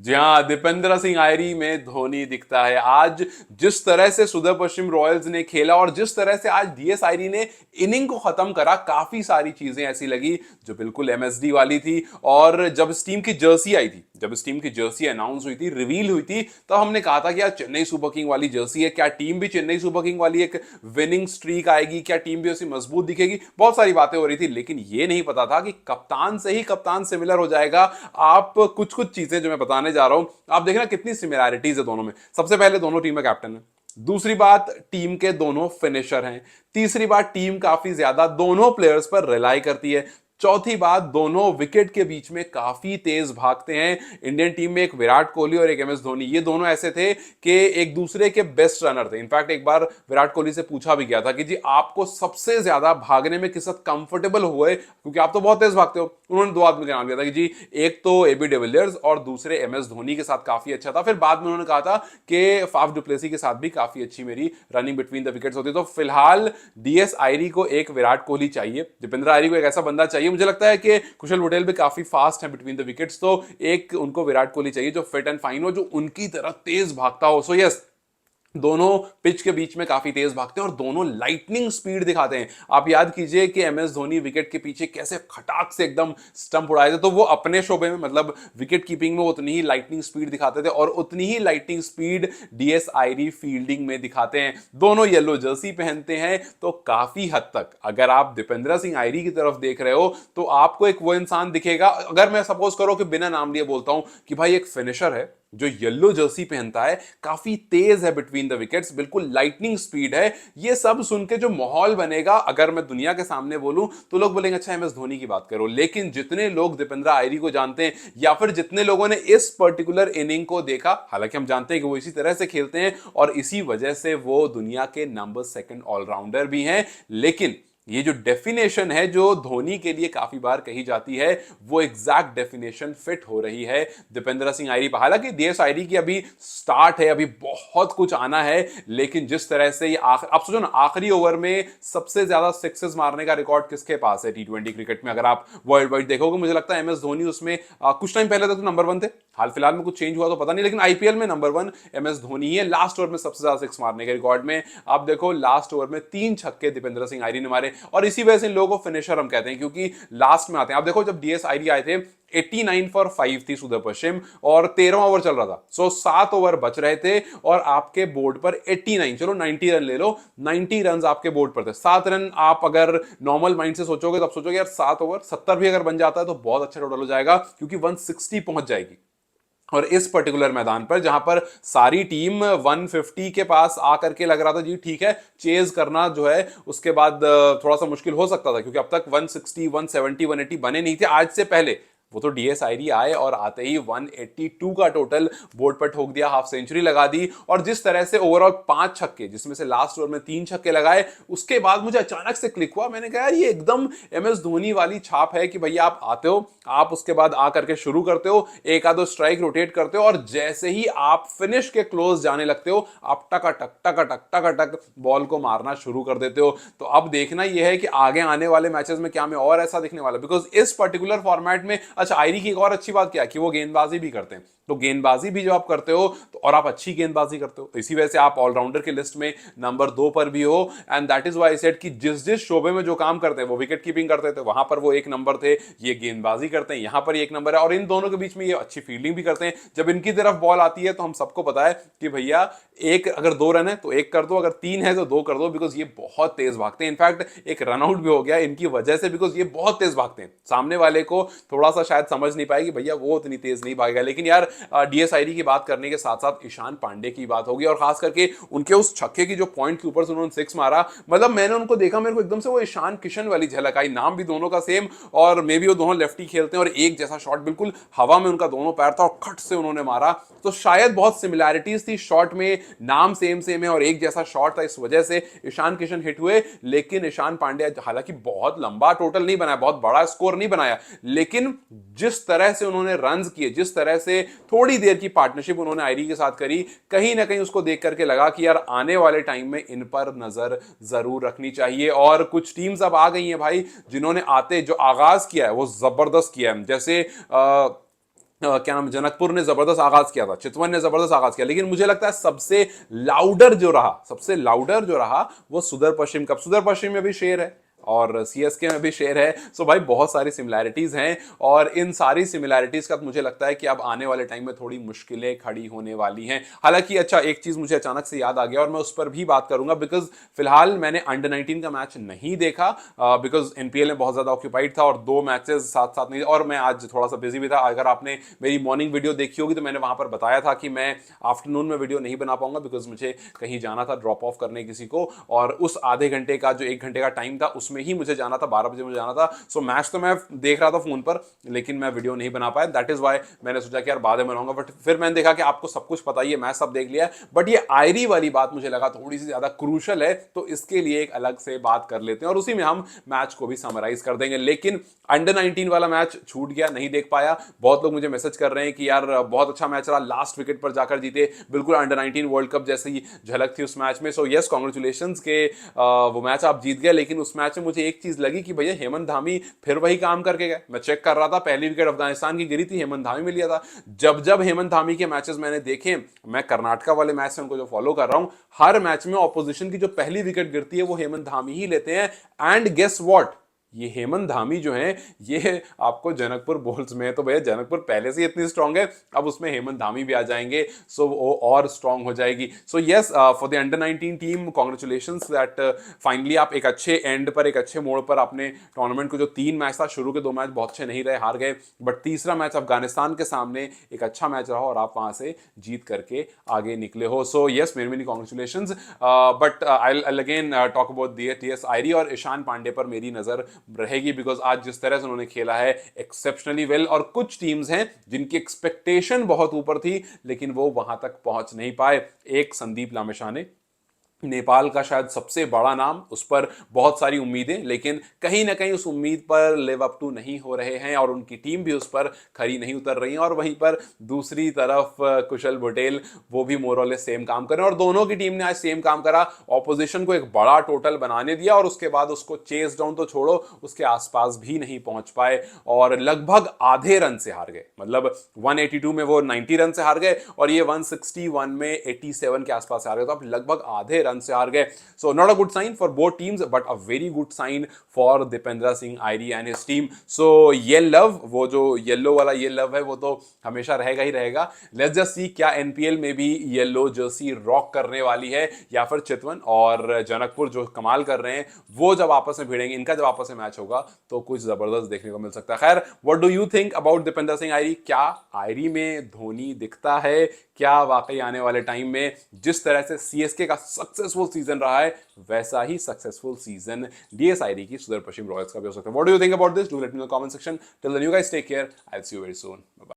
जी हाँ, दीपेंद्र सिंह आयरी में धोनी दिखता है। आज जिस तरह से सुदर्शन पश्चिम रॉयल्स ने खेला और जिस तरह से आज डीएस आयरी ने इनिंग को खत्म करा, काफी सारी चीजें ऐसी लगी जो बिल्कुल एमएसडी वाली थी। और जब इस टीम की जर्सी आई थी, जब इस टीम की जर्सी अनाउंस हुई थी, रिवील हुई थी, तो हमने कहा था कि यार चेन्नई सुपर किंग वाली जर्सी है, क्या टीम भी चेन्नई सुपर किंग वाली एक विनिंग स्ट्रीक आएगी, क्या टीम भी उसी मजबूत दिखेगी, बहुत सारी बातें हो रही थी। लेकिन ये नहीं पता था कि कप्तान से ही कप्तान सिमिलर हो जाएगा। आप कुछ कुछ चीजें जो मैं बताने जा रहा हूं, आप देखना कितनी सिमिलैरिटीज है दोनों में। सबसे पहले दोनों टीम में कैप्टन है। दूसरी बात, टीम के दोनों फिनिशर हैं। तीसरी बात, टीम काफी ज्यादा दोनों प्लेयर्स पर रिलाई करती है। चौथी बात, दोनों विकेट के बीच में काफी तेज भागते हैं। इंडियन टीम में एक विराट कोहली और एक एम एस धोनी, ये दोनों ऐसे थे कि एक दूसरे के बेस्ट रनर थे। इनफैक्ट एक बार विराट कोहली से पूछा भी गया था कि जी आपको सबसे ज्यादा भागने में किस साथ कंफर्टेबल हुए, क्योंकि आप तो बहुत तेज भागते हो। उन्होंने दो आदमी का नाम लिया था कि जी एक तो एबी डिविलियर्स और दूसरे एम एस धोनी के साथ काफी अच्छा था। फिर बाद में उन्होंने कहा था कि फाफ डुप्लेसी के साथ भी काफी अच्छी मेरी रनिंग बिटवीन द विकेट्स होती। तो फिलहाल डीएस आयरी को एक विराट कोहली चाहिए, दीपेंद्र आयरी को एक ऐसा बंदा चाहिए। मुझे लगता है कि कुशल पटेल भी काफी फास्ट है बिटवीन द विकेट्स, तो एक उनको विराट कोहली चाहिए जो फिट एंड फाइन हो, जो उनकी तरह तेज भागता हो। सो यस, दोनों पिच के बीच में काफी तेज भागते हैं और दोनों लाइटनिंग स्पीड दिखाते हैं। आप याद कीजिए कि एम एस धोनी विकेट के पीछे कैसे खटाक से एकदम स्टंप उड़ाए थे, तो वो अपने शोबे में मतलब विकेट कीपिंग में उतनी ही लाइटनिंग स्पीड दिखाते थे और उतनी ही लाइटनिंग स्पीड डीएस आयरी फील्डिंग में दिखाते हैं। दोनों येलो जर्सी पहनते हैं, तो काफी हद तक अगर आप दीपेंद्र सिंह आयरी की तरफ देख रहे हो तो आपको एक वो इंसान दिखेगा। अगर मैं सपोज करो कि बिना नाम लिए बोलता हूं कि भाई एक फिनिशर है जो येलो जर्सी पहनता है, काफी तेज है बिटवीन द विकेट्स, बिल्कुल लाइटनिंग स्पीड है, ये सब सुन के जो माहौल बनेगा, अगर मैं दुनिया के सामने बोलूं तो लोग बोलेंगे अच्छा एम एस धोनी की बात करो। लेकिन जितने लोग दीपेंद्र आयरी को जानते हैं या फिर जितने लोगों ने इस पर्टिकुलर इनिंग को देखा, हालांकि हम जानते हैं कि वो इसी तरह से खेलते हैं और इसी वजह से वो दुनिया के नंबर सेकंड ऑलराउंडर भी हैं, लेकिन ये जो डेफिनेशन है जो धोनी के लिए काफी बार कही जाती है, वो एग्जैक्ट डेफिनेशन फिट हो रही है दीपेंद्र सिंह आयरी पर। हालांकि डीएस आयरी की अभी स्टार्ट है, अभी बहुत कुछ आना है, लेकिन जिस तरह से ये आप सोचो ना, आखिरी ओवर में सबसे ज्यादा सिक्सेस मारने का रिकॉर्ड किसके पास है टी20 क्रिकेट में? अगर आप वर्ल्ड वाइड देखोगे, मुझे लगता है एम एस धोनी उसमें कुछ टाइम पहले तक तो नंबर 1 थे। हाल फिलहाल में कुछ चेंज हुआ तो पता नहीं, लेकिन आईपीएल में नंबर 1 एम एस धोनी है। लास्ट ओवर में सबसे ज्यादा सिक्स मारने के रिकॉर्ड में आप देखो, लास्ट ओवर में 3 छक्के दीपेंद्र सिंह आयरी ने मारे और इसी वजह से इन लोगों को फिनिशर हम कहते हैं, क्योंकि लास्ट में आते हैं। आप देखो जब डीएस आयरी आए थे 89 फॉर 5 थी सुदर्शन पश्चिम और 13वां ओवर चल रहा था। सो 7 ओवर बच रहे थे और आपके बोर्ड पर 89, चलो 90 रन ले लो, 90 रन आपके बोर्ड पर थे। 7 रन आप अगर नॉर्मल माइंड से सोचोगे तो आप सोचोगे यार 7 ओवर 70 भी अगर बन जाता है तो बहुत अच्छा टोटल हो जाएगा, क्योंकि 160 पहुंच जाएगी। और इस पर्टिकुलर मैदान पर जहां पर सारी टीम 150 के पास आकर के लग रहा था जी ठीक है, चेज करना जो है उसके बाद थोड़ा सा मुश्किल हो सकता था, क्योंकि अब तक 160 170 180 बने नहीं थे आज से पहले। वो तो डीएस आयरी आए और आते ही 182 का टोटल बोर्ड पर ठोक दिया, हाफ सेंचुरी लगा दी। और जिस तरह से ओवरऑल 5 छक्के, जिसमें से लास्ट ओवर में 3 छक्के लगाए, उसके बाद मुझे अचानक से क्लिक हुआ। मैंने कहा यार ये एकदम एम एस धोनी वाली छाप है कि भैया आप आते हो, आप उसके बाद आ करके शुरू करते हो, एक आधो स्ट्राइक रोटेट करते हो और जैसे ही आप फिनिश के क्लोज जाने लगते हो, आप टकाटक टकाटक टकाटक बॉल को मारना शुरू कर देते हो। तो अब देखना यह है कि आगे आने वाले मैचेस में क्या मैं और ऐसा दिखने वाला, बिकॉज इस पर्टिकुलर फॉर्मेट में अच्छा आयरी की एक और अच्छी बात क्या है कि वो गेंदबाजी भी करते हैं। तो गेंदबाजी भी जब आप करते हो तो और आप अच्छी गेंदबाजी करते हो, तो इसी वजह से आप ऑलराउंडर की लिस्ट में नंबर 2 पर भी हो। And that is why I said कि जिस जिस शोबे में जो काम करते हैं, वो विकेट कीपिंग करते थे वहां पर वो 1 नंबर थे, ये गेंदबाजी करते हैं यहां पर 1 नंबर है, और इन दोनों के बीच में ये अच्छी फील्डिंग भी करते हैं। जब इनकी तरफ बॉल आती है तो हम सबको पता है कि भैया एक अगर 2 रन है तो 1 कर दो, अगर 3 है तो 2 कर दो, बिकॉज ये बहुत तेज भागते हैं। इनफैक्ट एक रनआउट भी हो गया इनकी वजह से, बिकॉज ये बहुत तेज भागते हैं। सामने वाले को थोड़ा सा शायद समझ नहीं पाएगी भैया वो उतनी तेज नहीं भागेगा। लेकिन यार डीएस आयरी की बात करने के साथ साथ ईशान पांडे की बात होगी, और खास करके उनके उस छक्के की जो पॉइंट के ऊपर से उन्होंने 6 मारा, मतलब मैंने उनको देखा, मेरे को एकदम से वो ईशान किशन वाली झलक आई। नाम भी दोनों का सेम, और मे भी वो दोनों लेफ्टी खेलते हैं और एक जैसा शॉट, बिल्कुल हवा में उनका दोनों पैर था और खट से उन्होंने मारा। तो शायद बहुत सिमिलैरिटीज थी शॉट में, नाम सेम सेम है और एक जैसा शॉट था, इस वजह से ईशान किशन हिट हुए। लेकिन ईशान पांडे हालांकि बहुत लंबा टोटल नहीं बनाया, बहुत बड़ा स्कोर नहीं बनाया, लेकिन जिस तरह से उन्होंने रन्स किए, जिस तरह से थोड़ी देर की पार्टनरशिप उन्होंने आयरी के साथ करी, कहीं ना कहीं उसको देख करके लगा कि यार आने वाले टाइम में इन पर नजर जरूर रखनी चाहिए। और कुछ टीम्स अब आ गई हैं भाई, जिन्होंने आते जो आगाज किया है वो जबरदस्त किया है। जैसे क्या नाम, जनकपुर ने जबरदस्त आगाज किया था, चितवन ने जबरदस्त आगाज किया, लेकिन मुझे लगता है सबसे लाउडर जो रहा वो सुदर पश्चिम कप। सुदर पश्चिम में भी शेर है और सीएसके में भी शेर है। सो भाई बहुत सारी सिमिलैरिटीज हैं, और इन सारी सिमिलैरिटीज का मुझे लगता है कि अब आने वाले टाइम में थोड़ी मुश्किलें खड़ी होने वाली हैं। हालांकि अच्छा, एक चीज मुझे अचानक से याद आ गया और मैं उस पर भी बात करूंगा, बिकॉज फिलहाल मैंने अंडर 19 का मैच नहीं देखा, बिकॉज एनपीएल में बहुत ज्यादा ऑक्यूपाइड था और 2 मैचेस साथ साथ नहीं, और मैं आज थोड़ा सा बिजी भी था। अगर आपने मेरी मॉर्निंग वीडियो देखी होगी तो मैंने वहां पर बताया था कि मैं आफ्टरनून में वीडियो नहीं बना पाऊंगा, बिकॉज मुझे कहीं जाना था, ड्रॉप ऑफ करने किसी को, और उस आधे घंटे का जो 1 घंटे का टाइम था उसमें ही मुझे जाना था, 12 बजे मुझे जाना था। सो मैच तो मैं देख रहा था फोन पर, लेकिन मैं वीडियो नहीं बना पाया। दैट इज वाई मैंने सोचा कि यार बाद में बनाऊंगा, बट फिर मैंने देखा कि आपको सब कुछ पता ही है, मैच सब देख लिया, बट ये आयरी वाली बात मुझे लगा थोड़ी सी ज्यादा क्रूशल है, तो इसके लिए एक अलग से बात कर लेते हैं और उसी में हम मैच को भी समराइज कर देंगे। लेकिन अंडर 19 वाला मैच छूट गया, नहीं देख पाया। बहुत लोग मुझे मैसेज कर रहे हैं कि यार बहुत अच्छा मैच रहा, लास्ट विकेट पर जाकर जीते, बिल्कुल अंडर 19 वर्ल्ड कप जैसे ही झलक थी उस मैच में। सो यस, कॉन्ग्रेचुलेशन के वो मैच आप जीत गए। लेकिन उस मैच में मुझे एक चीज लगी कि भैया हेमंत धामी फिर वही काम करके गए। मैं चेक कर रहा था, पहली विकेट अफगानिस्तान की गिरी थी, हेमंत धामी में लिया था। जब जब हेमंत धामी के मैचेस मैंने देखे, मैं कर्नाटका वाले मैच से उनको जो फॉलो कर रहा हूं, हर मैच में ऑपोजिशन की जो पहली विकेट गिरती है वो हेमंत धामी ही लेते हैं। एंड गेस व्हाट, ये हेमंत धामी जो है ये आपको जनकपुर बोल्स में, तो भैया जनकपुर पहले से इतनी स्ट्रांग है, अब उसमें हेमंत धामी भी आ जाएंगे, सो वो और स्ट्रांग हो जाएगी। So yes, for the under 19 team congratulations that finally आप एक अच्छे एंड पर, एक अच्छे मोड़ पर आपने टूर्नामेंट को, जो 3 मैच था, शुरू के 2 मैच बहुत अच्छे नहीं रहे, हार गए, बट तीसरा मैच अफगानिस्तान के सामने एक अच्छा मैच रहा और आप वहां से जीत करके आगे निकले हो। सो यस, मेरी many congratulations, but I again talk about TS Airee और ईशान पांडे पर मेरी नजर रहेगी, बिकॉज आज जिस तरह से उन्होंने खेला है एक्सेप्शनली वेल। और कुछ टीम्स हैं जिनकी एक्सपेक्टेशन बहुत ऊपर थी लेकिन वो वहां तक पहुंच नहीं पाए। एक संदीप लामिछाने, नेपाल का शायद सबसे बड़ा नाम, उस पर बहुत सारी उम्मीदें, लेकिन कहीं ना कहीं उस उम्मीद पर लिव अप टू नहीं हो रहे हैं और उनकी टीम भी उस पर खरी नहीं उतर रही है। और वहीं पर दूसरी तरफ कुशल पटेल, वो भी मोरलेस सेम काम कर रहे हैं, और दोनों की टीम ने आज सेम काम करा, ऑपोजिशन को एक बड़ा टोटल बनाने दिया और उसके बाद उसको चेस डाउन तो छोड़ो, उसके आसपास भी नहीं पहुंच पाए और लगभग आधे रन से हार गए। मतलब 182 में वो 90 रन से हार गए और ये 161 में 87 के आसपास हार गए, तो आप लगभग आधे रन से हार गए। So not a good sign for both teams, but a very good sign for Dipendra Singh Airee and his team. So ये लव, वो जो येलो वाला ये लव है, वो तो हमेशा रहेगा ही रहेगा। लेट्स जस्ट सी क्या एनपीएल में भी येलो जर्सी रॉक करने वाली है, या फिर चितवन और जनकपुर जो कमाल कर रहे हैं वो जब आपस में भिड़ेंगे, इनका जब आपस में मैच होगा तो कुछ जबरदस्त देखने को मिल सकता है। खैर, what do you think about Dipendra Singh Airee? क्या आयरी में धोनी दिखता है? क्या वाकई आने वाले टाइम में जिस तरह से सीएसके का सक्सेसफुल सीजन रहा है वैसा ही सक्सेसफुल सीजन डीएस आयरी की सुदर पश्चिम रॉयल्स का भी हो सकता है? What do you think about this? Do let me know comment section. Till then you guys take care, I will see you very soon. Bye.